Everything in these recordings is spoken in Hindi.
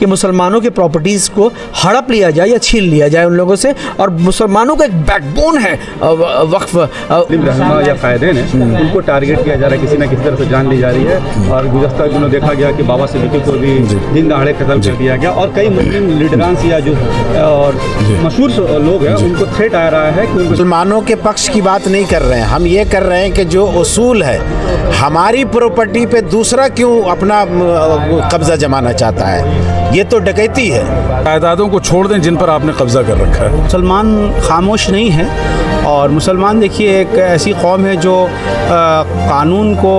कि मुसलमानों के प्रॉपर्टीज़ को हड़प लिया जाए या छीन लिया जाए उन लोगों से। और मुसलमानों का एक बैकबोन है वक्फ रहनुमा या कायदीन है, उनको टारगेट किया जा रहा है, किसी न किसी तरह से जान ली जा रही है। और गुज़श्ता दिनों देखा गया कि बाबा सिद्दीकी को भी दिन दहाड़े कत्ल कर दिया गया और कई मुस्लिम लीडरांस या जो और मशहूर लोग हैं उनको थ्रेट आ रहा है कि मुसलमानों के पक्ष की बात नहीं कर रहे हैं। हम ये कर रहे हैं कि जो उसूल है, हमारी प्रॉपर्टी पे दूसरा क्यों अपना कब्जा जमाना चाहता है, ये तो डकैती है। जायदादों को छोड़ दें जिन पर आपने कब्जा कर रखा है। मुसलमान खामोश नहीं है और मुसलमान देखिए एक ऐसी कौम है जो कानून को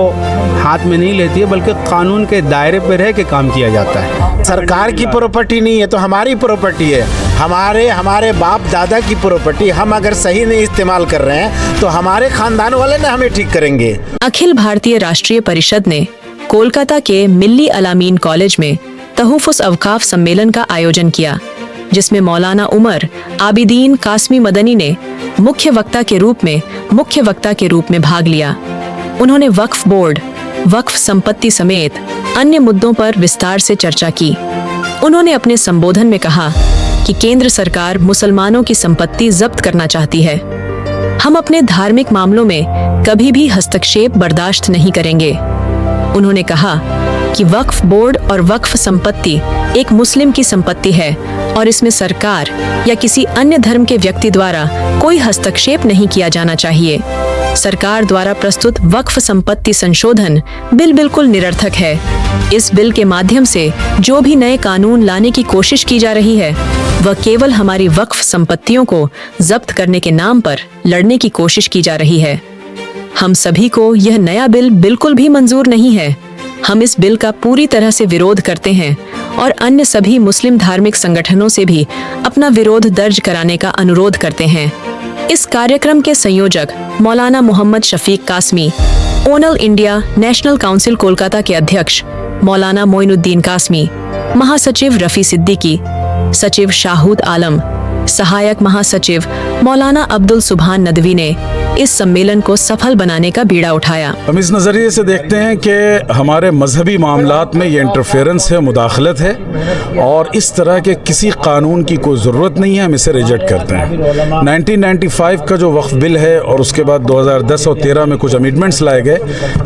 हाथ में नहीं लेती है, बल्कि कानून के दायरे पर रह के काम किया जाता है। सरकार की प्रॉपर्टी नहीं है तो हमारी प्रॉपर्टी है, हमारे बाप दादा की प्रॉपर्टी। हम अगर सही नहीं इस्तेमाल कर रहे हैं तो हमारे खानदान वाले ने हमें ठीक करेंगे। अखिल भारतीय राष्ट्रीय परिषद ने कोलकाता के मिल्ली अलामीन कॉलेज में तहफ़्फ़ुज़ अवकाफ सम्मेलन का आयोजन किया, जिसमें मौलाना उमर आबिदीन कासमी मदनी ने मुख्य वक्ता के रूप में भाग लिया। उन्होंने वक्फ बोर्ड, वक्फ संपत्ति समेत अन्य मुद्दों पर विस्तार से चर्चा की। उन्होंने अपने संबोधन में कहा कि केंद्र सरकार मुसलमानों की संपत्ति जब्त करना चाहती है। हम अपने धार्मिक मामलों में कभी भी हस्तक्षेप बर्दाश्त नहीं करेंगे। उन्होंने कहा कि वक्फ बोर्ड और वक्फ संपत्ति एक मुस्लिम की संपत्ति है और इसमें सरकार या किसी अन्य धर्म के व्यक्ति द्वारा कोई हस्तक्षेप नहीं किया जाना चाहिए। सरकार द्वारा प्रस्तुत वक्फ संपत्ति संशोधन बिल बिल्कुल निरर्थक है। इस बिल के माध्यम से जो भी नए कानून लाने की कोशिश की जा रही है, वह केवल हमारी वक्फ संपत्तियों को जब्त करने के नाम पर लड़ने की कोशिश की जा रही है। हम सभी को यह नया बिल बिल्कुल भी मंजूर नहीं है। हम इस बिल का पूरी तरह से विरोध करते हैं और अन्य सभी मुस्लिम धार्मिक संगठनों से भी अपना विरोध दर्ज कराने का अनुरोध करते हैं। इस कार्यक्रम के संयोजक मौलाना मोहम्मद शफीक कासमी, ओनल इंडिया नेशनल काउंसिल कोलकाता के अध्यक्ष मौलाना मोइनुद्दीन कासमी, महासचिव रफी सिद्दीकी, सचिव शाहूद आलम, सहायक महासचिव मौलाना अब्दुल सुभान नदवी ने इस सम्मेलन को सफल बनाने का बीड़ा उठाया। हम इस नज़रिए से देखते हैं कि हमारे मजहबी मामलात में ये इंटरफेरेंस है, मुदाखलत है और इस तरह के किसी कानून की कोई ज़रूरत नहीं है। हम इसे रिजेक्ट करते हैं। 1995 का जो वक्फ बिल है और उसके बाद 2010 और 13 में कुछ अमेंडमेंट्स लाए गए,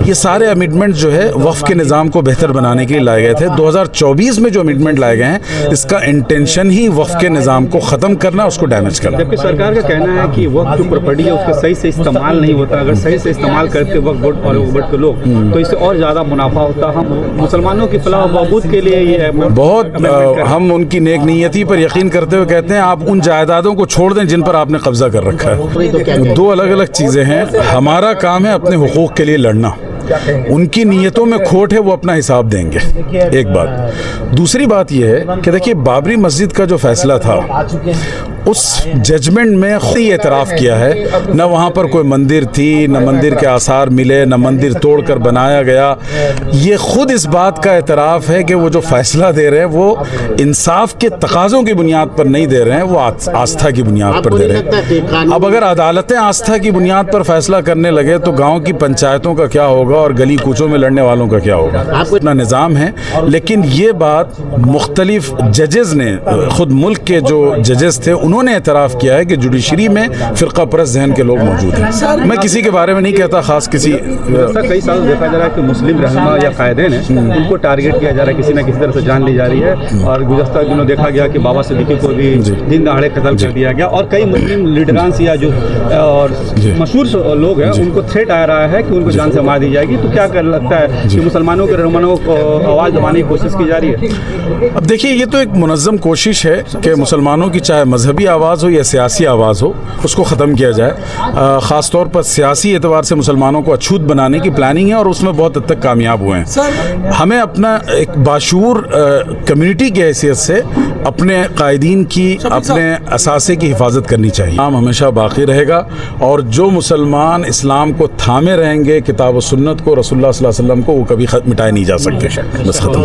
ये सारे अमेंडमेंट्स जो है वक्फ के निज़ाम को बेहतर बनाने के लिए लाए गए थे। 2024 में जो अमेंडमेंट लाए गए हैं, इसका इंटेंशन ही वक्फ के निज़ाम को ख़त्म करना, उसको डैमेज करना। जबकि सरकार का कहना है कि वक्फ जो प्रॉपर्टी है उसका सही से इस्तेमाल नहीं होता। अगर सही से इस्तेमाल करते वक्फ बोर्ड और वक्फ बोर्ड के लोग तो इससे और ज़्यादा मुनाफा होता। हम मुसलमानों की फलाह बहबूद के लिए ये बहुत हम उनकी नेक नीयती पर यकीन करते हुए कहते हैं आप उन जायदादों को छोड़ दें जिन पर आपने कब्जा कर रखा है। दो अलग अलग चीज़ें हैं। हमारा काम है अपने हुकूक के लिए लड़ना। उनकी नीयतों में खोट है, वो अपना हिसाब देंगे, एक बात। दूसरी बात यह है कि देखिए बाबरी मस्जिद का जो फैसला था, उस जजमेंट में खुद ही एतराफ़ किया है, न वहाँ पर कोई मंदिर थी, न मंदिर के आसार मिले, न मंदिर तोड़कर बनाया गया। ये खुद इस बात का एतराफ़ है कि वो जो फैसला दे रहे हैं वो इंसाफ के तकाज़ों की बुनियाद पर नहीं दे रहे हैं, वो आस्था की बुनियाद पर दे रहे हैं। अब अगर अदालतें आस्था की बुनियाद पर फैसला करने लगे तो गाँव की पंचायतों का क्या होगा और गली कूचों में लड़ने वालों का क्या होगा। अपना निज़ाम है, लेकिन ये बात मुख्तलिफ जजेस ने, खुद मुल्क के जो जजेस थे उन्होंने एतराफ़ किया है कि जुडिशरी में फ़िरक़ा परस्त ज़हन के लोग मौजूद हैं। मैं किसी के बारे में नहीं कहता ख़ास किसी। कई साल देखा जा रहा है कि मुस्लिम रहनुमा या कायदीन है, उनको टारगेट किया जा रहा है, किसी न किसी तरह से जान ली जा रही है। और गुज़श्ता दिनों देखा गया कि बाबा सिद्दीकी को भी दिन दहाड़े कत्ल कर दिया गया और कई मुस्लिम लीडरांस या जो और मशहूर लोग हैं उनको थ्रेट आ रहा है कि उनको जान से मार दी जाएगी। तो क्या कर लगता है कि मुसलमानों के रहनुमाओं को आवाज़ दबाने की कोशिश की जा रही है? अब देखिए ये तो एक मुनज़्ज़म कोशिश है कि मुसलमानों की चाहे मजहबी आवाज़ हो या सियासी आवाज़ हो, उसको ख़त्म किया जाए। ख़ास तौर पर सियासी एतबार से मुसलमानों को अछूत बनाने की प्लानिंग है और उसमें बहुत हद तक कामयाब हुए हैं। हमें अपना एक बाशूर कम्युनिटी की हैसियत से अपने कायदीन की, अपने असासे की हिफाजत करनी चाहिए। इस्लाम हमेशा बाकी रहेगा और जो मुसलमान इस्लाम को थामे रहेंगे, किताब व सुन्नत को, रसूलुल्लाह सल्लल्लाहु अलैहि वसल्लम को, वो कभी मिटाए नहीं जा सकते। बस खत्म।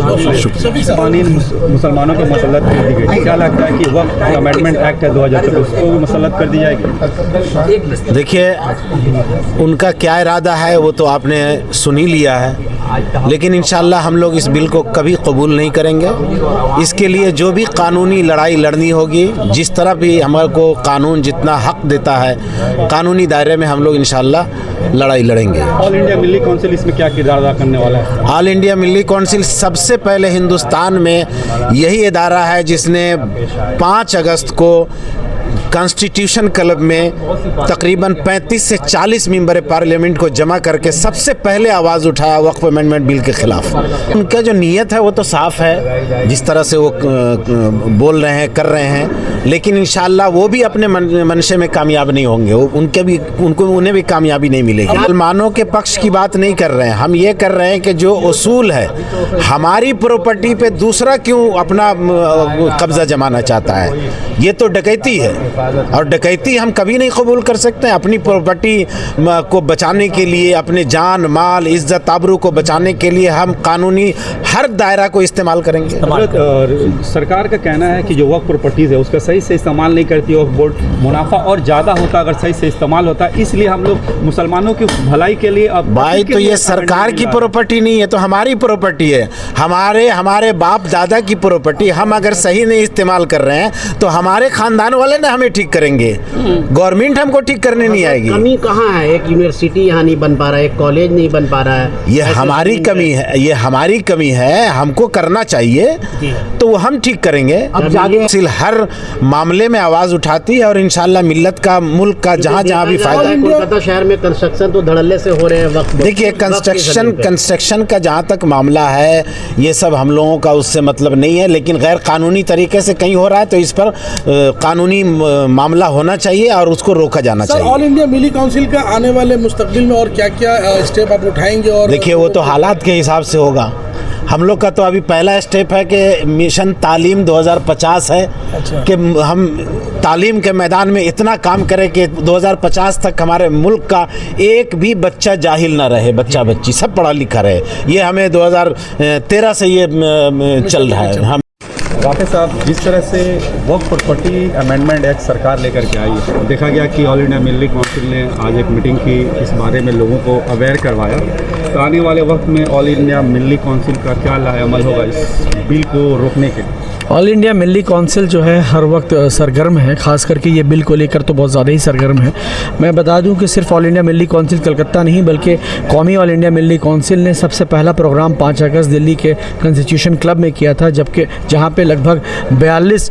मुसलमानों को मसलत कर दी गई। क्या लगता है कि वक्त अमेंडमेंट एक्ट है 2024 उसको भी मसलत कर दी जाएगी? देखिए उनका क्या इरादा है वो तो आपने सुन ही लिया है। लेकिन इंशाल्लाह हम लोग इस बिल को कभी कबूल नहीं करेंगे। इसके लिए जो भी कानूनी लड़ाई लड़नी होगी, जिस तरह भी हमारे को कानून जितना हक देता है, कानूनी दायरे में हम लोग इंशाल्लाह लड़ाई लड़ेंगे। ऑल इंडिया मिल्ली काउंसिल इसमें क्या किरदार अदा करने वाला है? ऑल इंडिया मिल्ली काउंसिल सबसे पहले हिंदुस्तान में यही इदारा है जिसने 5 अगस्त को कॉन्स्टिट्यूशन क्लब में तकरीबन 35 से 40 मेंबर पार्लियामेंट को जमा करके सबसे पहले आवाज़ उठाया वक्फ अमेंडमेंट बिल के खिलाफ। उनका जो नीयत है वो तो साफ़ है, जिस तरह से वो बोल रहे हैं, कर रहे हैं, लेकिन इंशाल्लाह वो भी अपने मनशे में कामयाब नहीं होंगे। उन्हें भी कामयाबी नहीं मिलेगी। मुसलमानों के पक्ष की बात नहीं कर रहे हैं, हम ये कर रहे हैं कि जो उसूल है, हमारी प्रॉपर्टी पे दूसरा क्यों अपना कब्जा जमाना चाहता है, ये तो डकैती है और डकैती हम कभी नहीं कबूल कर सकते हैं। अपनी प्रॉपर्टी को बचाने के लिए, अपने जान माल इज्जत आबरू को बचाने के लिए हम कानूनी हर दायरा को इस्तेमाल करेंगे। सरकार का कहना है कि जो वक्फ प्रॉपर्टीज़ है उसका सही से इस्तेमाल नहीं करती वक्फ बोर्ड, मुनाफा और ज़्यादा होता अगर सही से इस्तेमाल होता, इसलिए हम लोग मुसलमानों की भलाई के लिए अब भाई तो ये सरकार की प्रॉपर्टी नहीं है, तो हमारी प्रॉपर्टी है, हमारे बाप दादा की प्रॉपर्टी। हम अगर सही नहीं इस्तेमाल कर रहे हैं तो हमारे खानदान वाले ना हमें ठीक करेंगे, गवर्नमेंट हमको ठीक करने नहीं आएगी। कमी कहाँ है? एक यूनिवर्सिटी यहाँ नहीं बन पा रहा है, एक कॉलेज नहीं बन पा रहा है। ये हमारी कमी है, ये हमारी कमी है, हमको करना चाहिए तो वो हम ठीक करेंगे। अब जागे हर मामले में आवाज़ उठाती है और इंशाल्लाह मिल्लत का, मुल्क का जहाँ जहाँ भी फायदा है। कोलकाता शहर में कंस्ट्रक्शन तो धड़ल्ले से हो रहे हैं वक्त। देखिए कंस्ट्रक्शन का जहाँ तक मामला है, ये सब हम लोगों का उससे मतलब नहीं है, लेकिन गैर कानूनी तरीके से कहीं हो रहा है तो इस पर कानूनी मामला होना चाहिए और उसको रोका जाना चाहिए। ऑल इंडिया मिली काउंसिल का आने वाले मुस्तकबिल में और क्या क्या स्टेप आप उठाएंगे? और देखिए वो तो हालात के हिसाब से होगा। हम लोग का तो अभी पहला स्टेप है कि मिशन तालीम 2050 है। अच्छा। कि हम तालीम के मैदान में इतना काम करें कि 2050 तक हमारे मुल्क का एक भी बच्चा जाहिल ना रहे, बच्चा बच्ची सब पढ़ा लिखा रहे। ये हमें 2013 से ये चल रहा है। हम राकेश साहब, जिस तरह से वक्फ प्रॉपर्टी अमेंडमेंट एक्ट सरकार लेकर के आई है, देखा गया कि ऑल इंडिया मिल्ली काउंसिल ने आज एक मीटिंग की, इस बारे में लोगों को अवेयर करवाया। तो आने वाले वक्त में ऑल इंडिया मिल्ली काउंसिल का क्या लाएअमल होगा इस बिल को रोकने के लिए? ऑल इंडिया मिल्ली काउंसिल जो है हर वक्त सरगर्म है, ख़ास करके ये बिल को लेकर तो बहुत ज़्यादा ही सरगर्म है। मैं बता दूं कि सिर्फ ऑल इंडिया मिल्ली काउंसिल कलकत्ता नहीं बल्कि कौमी ऑल इंडिया मिल्ली काउंसिल ने सबसे पहला प्रोग्राम 5 अगस्त दिल्ली के कॉन्स्टिट्यूशन क्लब में किया था, जबकि जहां पे लगभग 42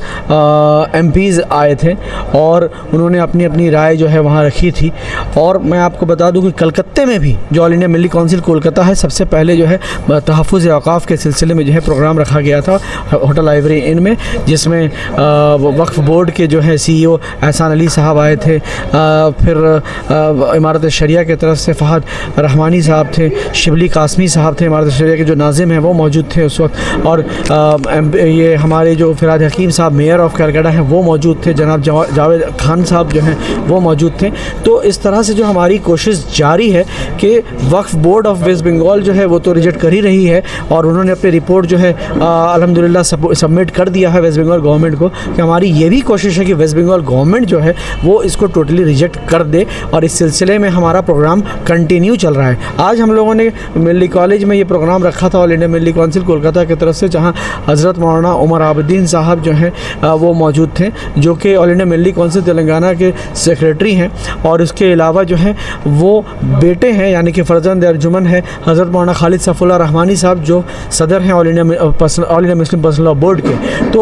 MPs आए थे और उन्होंने अपनी अपनी राय जो है वहाँ रखी थी। और मैं आपको बता दूँ कि कलकत्ते में भी जो ऑल इंडिया मिल्ली काउंसिल कोलकाता है, सबसे पहले जो है तहफ़्फ़ुज़ औक़ाफ़ के सिलसिले में जो है प्रोग्राम रखा गया था होटल आइवरी इन में, जिसमें वक्फ बोर्ड के जो है CEO एहसान अली साहब आए थे, फिर इमारत शरिया की तरफ से फ़हद रहमानी साहब थे, शिबली कासमी साहब थे, इमारत शरिया के जो नाज़िम हैं वो मौजूद थे उस वक्त, और ये हमारे जो फ़िराद हकीम साहब मेयर ऑफ़ कलकत्ता हैं वो मौजूद थे, जनाब जावेद खान साहब जो हैं वो मौजूद थे। तो इस तरह से जो हमारी कोशिश जारी है कि वक्फ बोर्ड ऑफ वेस्ट बंगाल जो है वो तो रिजेक्ट कर ही रही है और उन्होंने अपनी रिपोर्ट जो है अल्हम्दुलिल्लाह सबमिट कर दिया है वेस्ट बंगाल गवर्नमेंट को, कि हमारी ये भी कोशिश है कि वेस्ट बंगाल गवर्नमेंट जो है वो इसको टोटली रिजेक्ट कर दे, और इस सिलसिले में हमारा प्रोग्राम कंटिन्यू चल रहा है। आज हम लोगों ने मिल्ली कॉलेज में ये प्रोग्राम रखा था ऑल इंडिया मिल्ली काउंसिल कोलकाता की तरफ से, जहाँ हज़रत मौलाना उमर आबिदीन साहब जो हैं वो मौजूद थे, जो कि ऑल इंडिया मिल्ली काउंसिल तेलंगाना के सेक्रेटरी हैं, और इसके अलावा जो है वो बेटे हैं यानी कि फ़र्जंद अर्जुमन है हज़रत मौलाना खालिद सफ़ुल्लाह रहमानी साहब, जो सदर हैं all India Muslim personal law board के। तो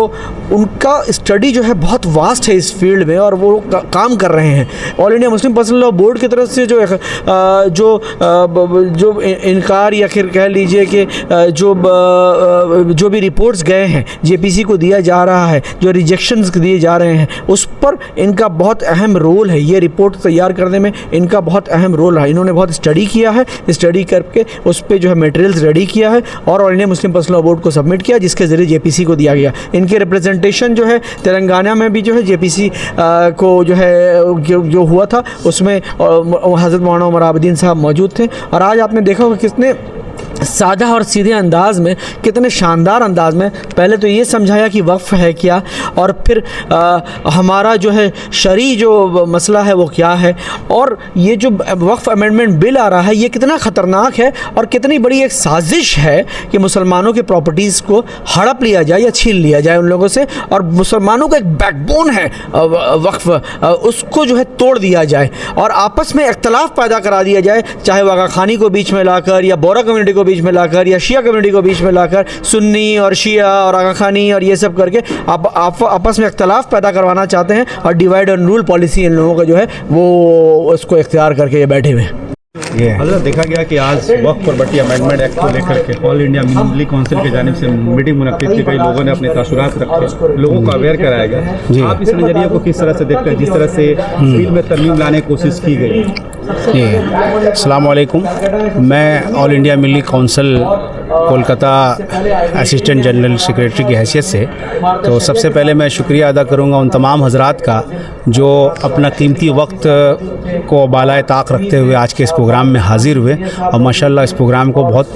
उनका स्टडी जो है बहुत वास्ट है इस फील्ड में और वो काम कर रहे हैं। All India Muslim personal law board की तरफ से जो इनकार या फिर कह लीजिए कि जो भी रिपोर्ट्स गए हैं JPC को दिया जा रहा है, जो रिजेक्शंस दिए जा रहे हैं, उस पर इनका बहुत अहम रोल है। ये रिपोर्ट तैयार करने में इनका बहुत अहम रोल है। इन्होंने बहुत स्टडी किया है, स्टडी करके उस पर जो है मटेरियल्स रेडी किया है और all India Muslim personal law board को सबमिट किया, जिसके ज़रिए JPC को दिया गया। इनके रिप्रेजेंटेशन जो है तेलंगाना में भी जो है JPC को जो है जो हुआ था उसमें हज़रत मौलाना उमर आबिदीन साहब मौजूद थे। और आज आपने देखा होगा किसने सादा और सीधे अंदाज में, कितने शानदार अंदाज में पहले तो ये समझाया कि वक्फ़ है क्या, और फिर हमारा जो है शरई जो मसला है वो क्या है, और ये जो वक्फ़ अमेंडमेंट बिल आ रहा है ये कितना ख़तरनाक है और कितनी बड़ी एक साजिश है कि मुसलमानों की प्रॉपर्टीज़ को हड़प लिया जाए या छीन लिया जाए उन लोगों से, और मुसलमानों का एक बैकबोन है वक्फ़, उसको जो है तोड़ दिया जाए और आपस में इख्तलाफ पैदा करा दिया जाए, चाहे वो आगा खानी को बीच में लाकर या बोरा कम्युनिटी को बीच में लाकर या शिया कम्युनिटी को बीच में लाकर, सुन्नी और शिया और आगा खानी और ये सब करके आप आपस में इख्तलाफ पैदा करवाना चाहते हैं, और divide and rule policy in लोगों का जो है वो उसको इख्तियार करके ये बैठे हुए हैं। हज़रत देखा गया कि आज वक्फ प्रॉपर्टी अमेंडमेंट एक्ट को लेकर के ऑल इंडिया मिली काउंसिल की जानिब से मीटिंग मुनक्किद की, कई लोगों ने अपने तासुरात रखे, लोगों को अवेयर कराया गया। आप इस नज़रिए को किस तरह से देखते हैं जिस तरह से बिल में तरमीम लाने की कोशिश की गई? जी, अस्सलाम वालेकुम। मैं All India Milli Council Kolkata assistant general secretary की हैसियत से तो सबसे पहले मैं शुक्रिया अदा करूंगा उन तमाम हजरात का जो अपना कीमती वक्त को बालाए ताक रखते हुए आज के इस प्रोग्राम में हाजिर हुए, और माशाल्लाह इस प्रोग्राम को बहुत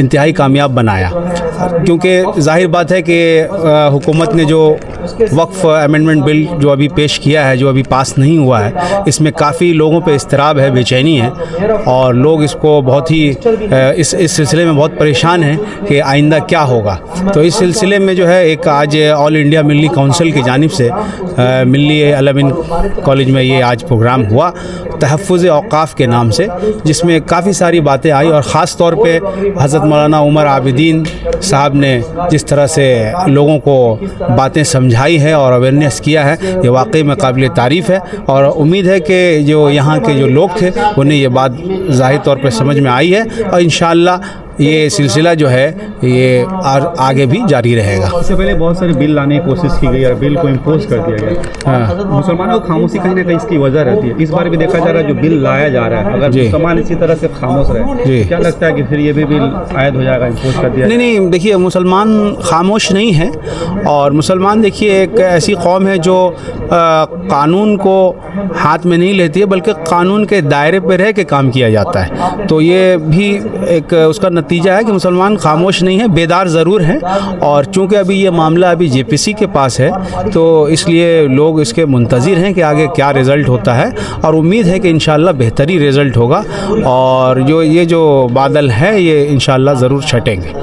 इंतहाई कामयाब बनाया, क्योंकि जाहिर बात है कि हुकूमत ने जो वक्फ अमेंडमेंट बिल जो अभी पेश किया है, जो अभी पास नहीं हुआ है, इसमें काफ़ी लोगों पे इस्तराब है, बेचैनी है, और लोग इसको बहुत ही इस सिलसिले में बहुत परेशान हैं कि आइंदा क्या होगा। तो इस सिलसिले में जो है एक आज ऑल इंडिया मिली काउंसिल की जानिब से मिली अल-अमीन कॉलेज में ये आज प्रोग्राम हुआ तहफ़्फ़ुज़ औक़ाफ़ के नाम से, जिसमें काफ़ी सारी बातें आई, और ख़ास तौर पे हज़रत मौलाना उमर आबिदीन साहब ने जिस तरह से लोगों को बातें समझाई है और अवेयरनेस किया है, ये वाकई में काबिल तारीफ़ है, और उम्मीद है कि जो यहाँ के जो लोग थे उन्हें ये बात ज़ाहिर तौर पे समझ में आई है, और इंशाअल्लाह ये सिलसिला जो है ये आगे भी जारी रहेगा। इससे पहले बहुत सारे बिल लाने की कोशिश की गई और बिल को इम्पोज कर दिया गया। हाँ। मुसलमानों की खामोशी कहीं ना कहीं इसकी वजह रहती है। इस बार भी देखा जा रहा है जो बिल लाया जा रहा है, अगर मुसलमान इसी तरह से खामोश रहे, क्या लगता है कि फिर ये भी बिल आयद हो जाएगा, इम्पोज कर दिया? नहीं, देखिए मुसलमान खामोश नहीं है, और मुसलमान देखिए एक ऐसी कौम है जो कानून को हाथ में नहीं लेती है, बल्कि कानून के दायरे पर रह के काम किया जाता है। तो ये भी एक उसका नतीजा है कि मुसलमान खामोश नहीं है, बेदार ज़रूर हैं, और चूँकि अभी ये मामला अभी जेपीसी के पास है तो इसलिए लोग इसके मुंतज़िर हैं कि आगे क्या रिज़ल्ट होता है, और उम्मीद है कि इंशाअल्लाह बेहतरी रिज़ल्ट होगा, और ये जो बादल है ये इंशाअल्लाह ज़रूर छटेंगे।